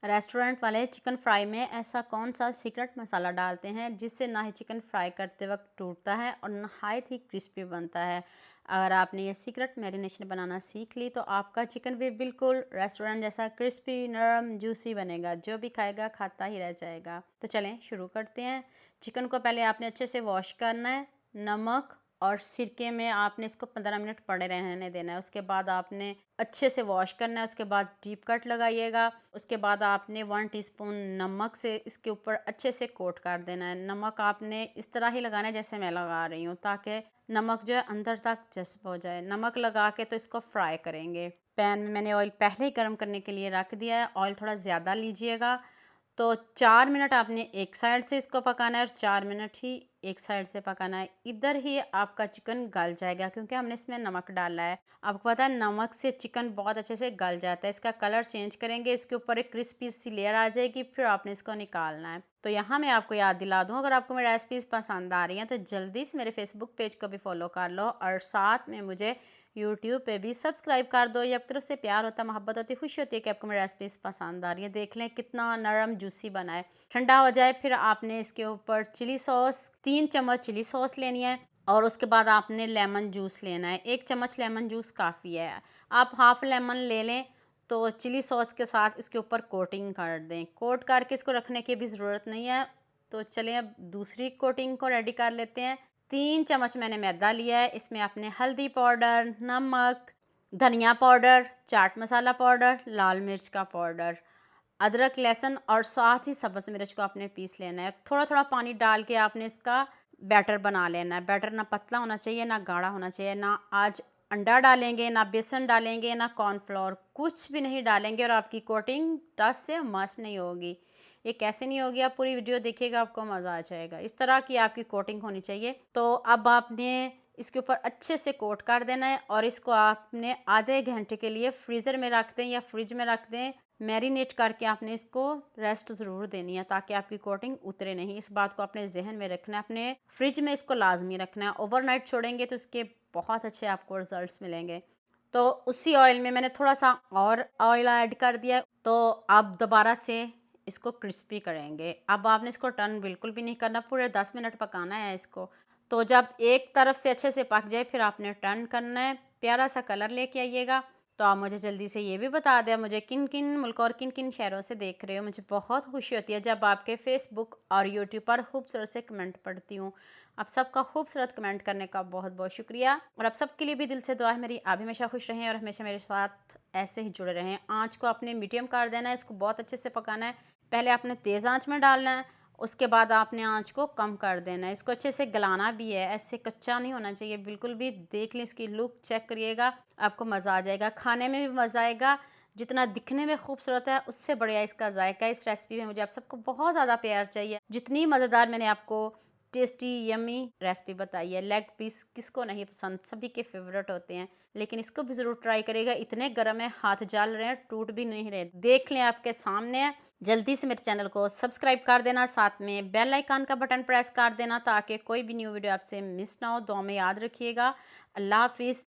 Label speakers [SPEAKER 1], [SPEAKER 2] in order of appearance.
[SPEAKER 1] Restaurant वाले chicken fry में ऐसा कौन सा सीक्रेट मसाला डालते हैं जिससे ना ही चिकन फ्राई करते वक्त टूटता है और नहायत ही क्रिस्पी बनता है। अगर आपने ये सीक्रेट मैरिनेशन बनाना सीख ली तो आपका चिकन भी बिल्कुल रेस्टोरेंट जैसा क्रिस्पी नरम जूसी बनेगा, जो भी खाएगा खाता ही रह जाएगा। तो चलें शुरू करते हैं। चिकन को पहले आपने अच्छे से वॉश करना है। नमक और सिरके में आपने इसको 15 मिनट पड़े रहने देना है। उसके बाद आपने अच्छे से वॉश करना है। उसके बाद डीप कट लगाइएगा। उसके बाद आपने 1 टीस्पून नमक से इसके ऊपर अच्छे से कोट कर देना है। नमक आपने इस तरह ही लगाना है जैसे मैं लगा रही हूँ, ताकि नमक जो है अंदर तक जज़्ब हो जाए। नमक लगा के तो इसको फ्राई करेंगे। पैन में मैंने ऑयल पहले ही गर्म करने के लिए रख दिया है। ऑयल थोड़ा ज़्यादा लीजिएगा। तो 4 मिनट आपने एक साइड से इसको पकाना है और 4 मिनट ही एक साइड से पकाना है। इधर ही आपका चिकन गल जाएगा क्योंकि हमने इसमें नमक डाला है। आपको पता है नमक से चिकन बहुत अच्छे से गल जाता है। इसका कलर चेंज करेंगे, इसके ऊपर एक क्रिस्पी सी लेयर आ जाएगी, फिर आपने इसको निकालना है। तो यहाँ मैं आपको याद दिला दूँ, अगर आपको मेरी रेसिपीज़ पसंद आ रही हैं तो जल्दी से मेरे फेसबुक पेज को भी फॉलो कर लो और साथ में मुझे यूट्यूब पे भी सब्सक्राइब कर दो। ये आपकी तरफ से प्यार होता है, मोहब्बत होती है, खुशी होती है कि आपको मेरी रेसिपीज़ पसंद आ रही है। देख लें कितना नरम जूसी बना है। ठंडा हो जाए फिर आपने इसके ऊपर चिली सॉस 3 चम्मच चिली सॉस लेनी है और उसके बाद आपने लेमन जूस लेना है। 1 चम्मच लेमन जूस काफ़ी है। आप हाफ़ लेमन ले लें। तो चिली सॉस के साथ इसके ऊपर कोटिंग कर दें। कोट करके इसको रखने की भी ज़रूरत नहीं है। तो चलिए अब दूसरी कोटिंग को रेडी कर लेते हैं। 3 चम्मच मैंने मैदा लिया है। इसमें आपने हल्दी पाउडर, नमक, धनिया पाउडर, चाट मसाला पाउडर, लाल मिर्च का पाउडर, अदरक, लहसुन और साथ ही सब्ज़ मिर्च को आपने पीस लेना है। थोड़ा-थोड़ा पानी डाल के आपने इसका बैटर बना लेना है। बैटर ना पतला होना चाहिए, ना गाढ़ा होना चाहिए। ना आज अंडा डालेंगे, ना बेसन डालेंगे, ना कॉर्नफ्लोर, कुछ भी नहीं डालेंगे और आपकी कोटिंग टस से मस नहीं होगी। ये कैसे नहीं होगी, आप पूरी वीडियो देखिएगा, आपको मज़ा आ जाएगा। इस तरह की आपकी कोटिंग होनी चाहिए। तो अब आपने इसके ऊपर अच्छे से कोट कर देना है और इसको आपने आधे घंटे के लिए फ्रीज़र में रख दें या फ्रिज में रख दें। मैरिनेट करके आपने इसको रेस्ट ज़रूर देनी है ताकि आपकी कोटिंग उतरे नहीं। इस बात को अपने जहन में रखना है। अपने फ्रिज में इसको लाजमी रखना है। ओवरनाइट छोड़ेंगे तो इसके बहुत अच्छे आपको रिजल्ट्स मिलेंगे। तो उसी ऑयल में मैंने थोड़ा सा और ऑयल ऐड कर दिया। तो अब दोबारा से इसको क्रिस्पी करेंगे। अब आपने इसको टर्न बिल्कुल भी नहीं करना, पूरे 10 मिनट पकाना है इसको। तो जब एक तरफ से अच्छे से पक जाए फिर आपने टर्न करना है। प्यारा सा कलर लेके आइएगा। तो आप मुझे जल्दी से ये भी बता दें मुझे किन किन मुल्क और किन किन शहरों से देख रहे हो। मुझे बहुत खुशी होती है जब आपके फेसबुक और यूट्यूब पर खूबसूरत से कमेंट पढ़ती हूँ। आप सबका खूबसूरत कमेंट करने का बहुत बहुत शुक्रिया और आप सबके लिए भी दिल से दुआ है मेरी, आप हमेशा खुश रहें और हमेशा मेरे साथ ऐसे ही जुड़े रहें। आँच को आपने मीडियम कर देना है। इसको बहुत अच्छे से पकाना है। पहले आपने तेज़ आँच में डालना है, उसके बाद आपने आँच को कम कर देना है। इसको अच्छे से गलाना भी है, ऐसे कच्चा नहीं होना चाहिए बिल्कुल भी। देख लें इसकी लुक चेक करिएगा, आपको मज़ा आ जाएगा। खाने में भी मज़ा आएगा। जितना दिखने में खूबसूरत है उससे बढ़िया इसका जायका। इस रेसिपी में मुझे आप सबको बहुत ज़्यादा प्यार चाहिए। जितनी मज़ेदार मैंने आपको टेस्टी यम्मी रेसिपी बताई है। लेग पीस किसको नहीं पसंद, सभी के फेवरेट होते हैं। लेकिन इसको भी ज़रूर ट्राई करिएगा। इतने गर्म है, हाथ जल रहे हैं, टूट भी नहीं रहे। देख लें आपके सामने है। जल्दी से मेरे चैनल को सब्सक्राइब कर देना, साथ में बेल आइकन का बटन प्रेस कर देना ताकि कोई भी न्यू वीडियो आपसे मिस ना हो। दुआ में याद रखिएगा। अल्लाह हाफिज़।